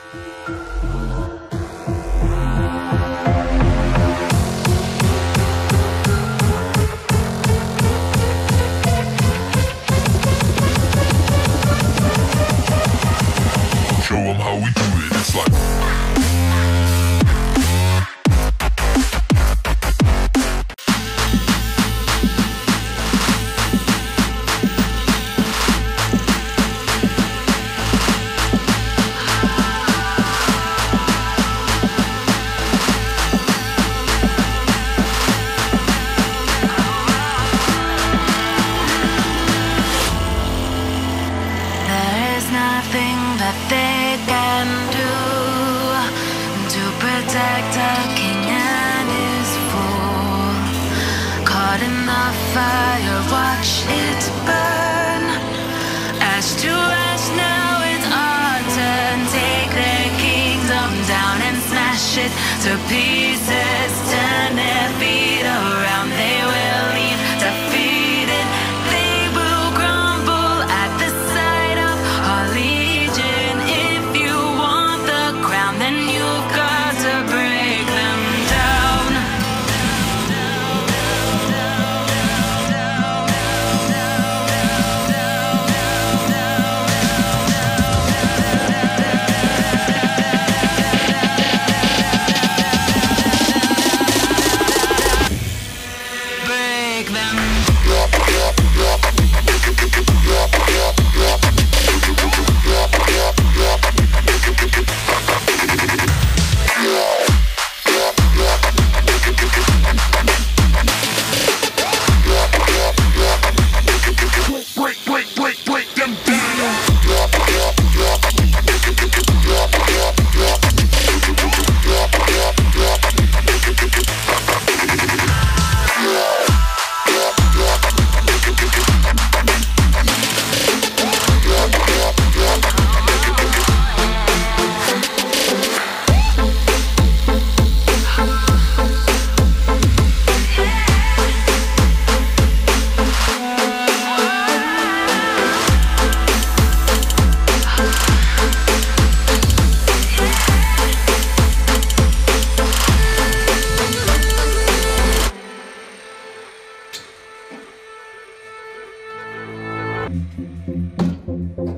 Show 'em how we do it. It's like fire, watch it burn. Ash to ash, now it's our turn. Take their kingdom down and smash it to pieces. Turn their feet around, they will leave defeated. They will crumble at the sight of our legion. If you want the crown, then you've got to break them down.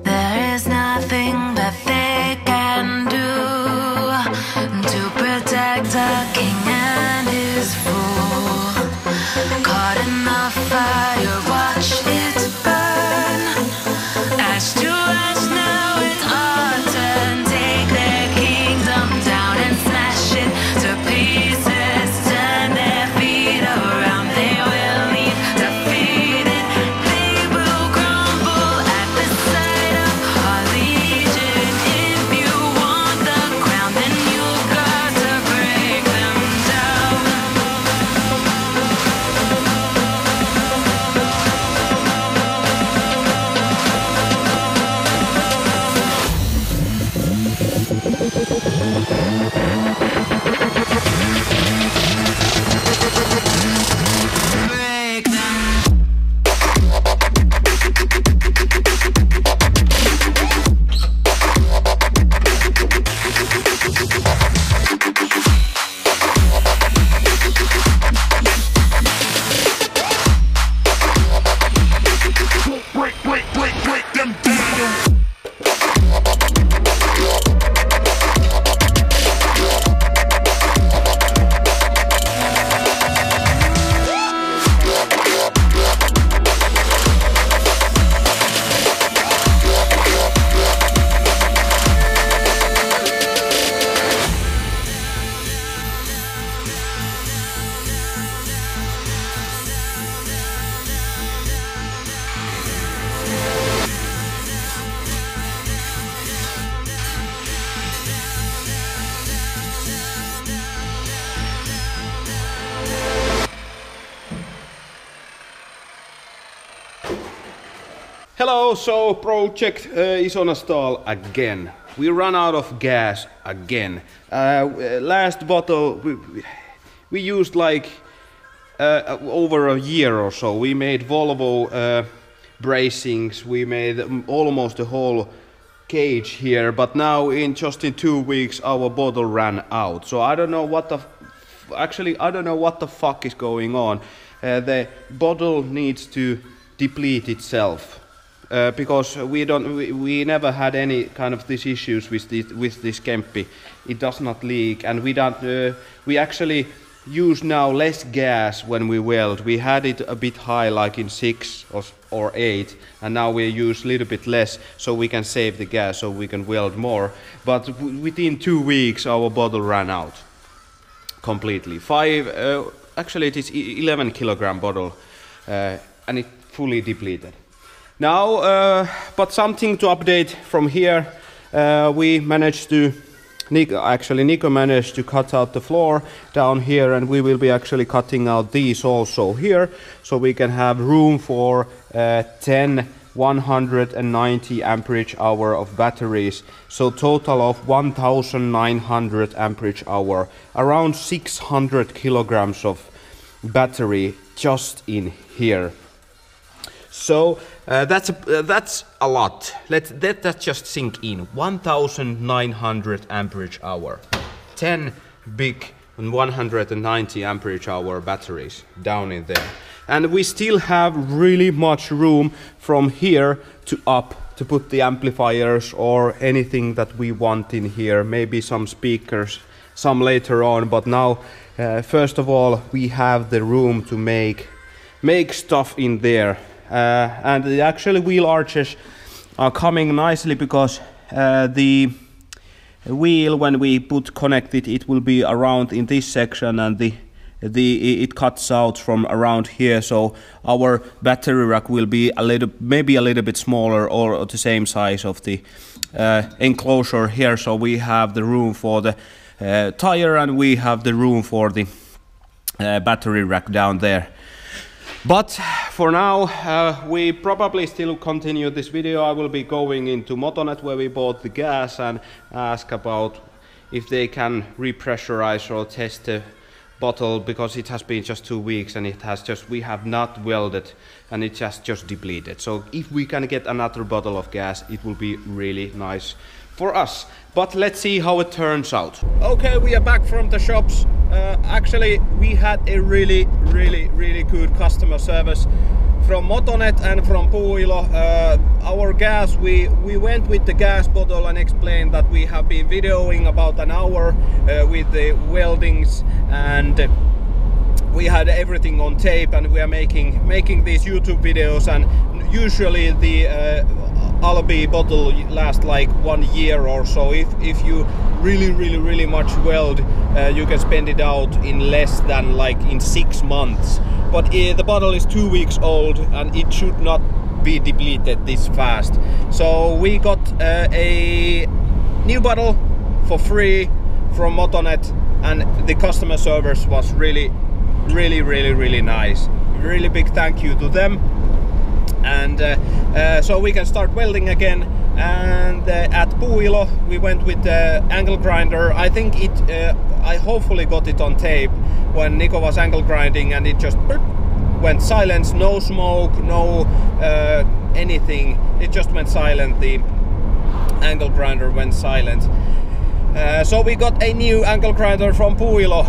There is nothing that they can do to protect our king and his fool. Caught in the fire, watch it burn. Ash to ash, now it's our turn. Take their kingdom down and smash it to pieces. Turn their feet around, they will leave defeated. They will crumble at the sight of our legion. If you want the crown, then you've got to break them down. Break them. break them down. Hello, so project is on a stall again. We run out of gas again. Last bottle we used like over a year or so. We made Volvo bracings, we made almost the whole cage here, but now just in 2 weeks our bottle ran out. So I don't know what the I don't know what the fuck is going on. The bottle needs to deplete itself because we never had any kind of these issues with this Kemppi. It does not leak, and we actually use now less gas when we weld. We had it a bit high, like in 6 or 8, and now we use a little bit less so we can save the gas, so we can weld more. But within 2 weeks our bottle ran out completely. Actually it is 11 kilogram bottle, and it fully depleted. Now, but something to update from here. We managed to Nico managed to cut out the floor down here, and we will be actually cutting out these also here, so we can have room for 10 190 amperage hour of batteries, so total of 1900 amperage hour, around 600 kilograms of battery just in here. So that's a lot. Let that just sink in. 1900 amperage hour. 10 big 190 amperage hour batteries down in there. And we still have really much room from here to up to put the amplifiers or anything that we want in here. Maybe some speakers, some later on. But now, first of all, we have the room to make stuff in there. And actually wheel arches are coming nicely because the wheel, when we connect it, it will be around in this section, and it cuts out from around here, so our battery rack will be maybe a little bit smaller or the same size of the enclosure here. So we have the room for the tire, and we have the room for the battery rack down there. But for now, we probably still continue this video. I will be going into Motonet, where we bought the gas, and ask about if they can repressurize or test the bottle, because it has been just 2 weeks and we have not welded, and it just depleted. So if we can get another bottle of gas, it will be really nice for us. But let's see how it turns out. Okay, we are back from the shops. Actually, we had a really good customer service from Motonet and from Puuilo. Our gas, we went with the gas bottle and explained that we have been videoing about an hour with the weldings, and we had everything on tape, and we are making these YouTube videos. And usually the Albi bottle lasts like 1 year or so. If you really much weld, you can spend it out in less than like in 6 months. But the bottle is 2 weeks old, and it should not be depleted this fast. So we got a new bottle for free from Motonet, and the customer service was really nice. Really big thank you to them. And so we can start welding again. And at Puuilo we went with the angle grinder. I think I hopefully got it on tape when Nico was angle grinding, and it just went silent. No smoke, no anything. It just went silent. The angle grinder went silent. So we got a new angle grinder from Puuilo.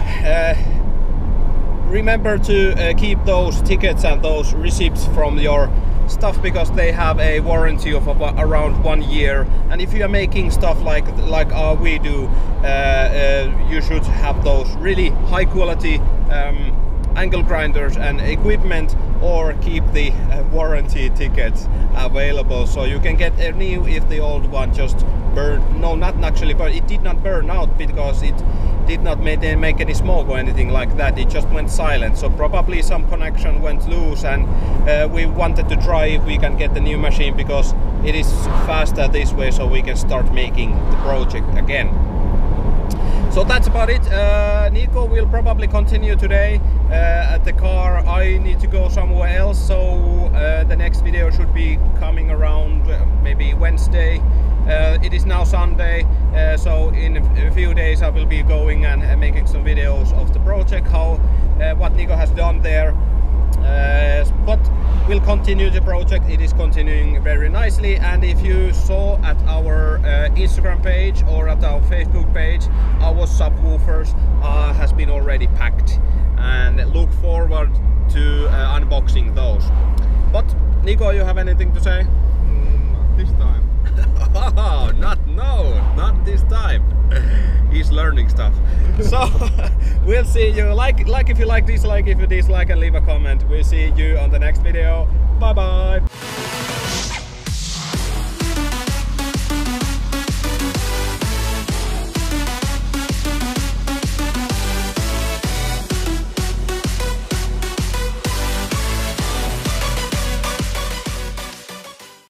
Remember to keep those tickets and those receipts from your stuff, because they have a warranty of around 1 year. And if you are making stuff like we do, you should have those really high quality angle grinders and equipment, or keep the warranty tickets available, so you can get a new if the old one just burned. No, not actually, but it did not burn out because it did not make any smoke or anything like that. It just went silent. So probably some connection went loose, and we wanted to try if we can get the new machine, because it is faster this way, so we can start making the project again. So that's about it. Nico will probably continue today at the car. I need to go somewhere else, so the next video should be coming around maybe Wednesday. It is now Sunday, so in a few days I will be going and making some videos of the project, what Nico has done there. But we'll continue the project. It is continuing very nicely, and if you saw at our Instagram page or at our Facebook page, our subwoofers has been already packed, and look forward to unboxing those. But Nico, you have anything to say? Not this time. Oh, not this time. He's learning stuff. So we'll see you. Like if you like, dislike if you dislike, and leave a comment. We'll see you on the next video. Bye bye.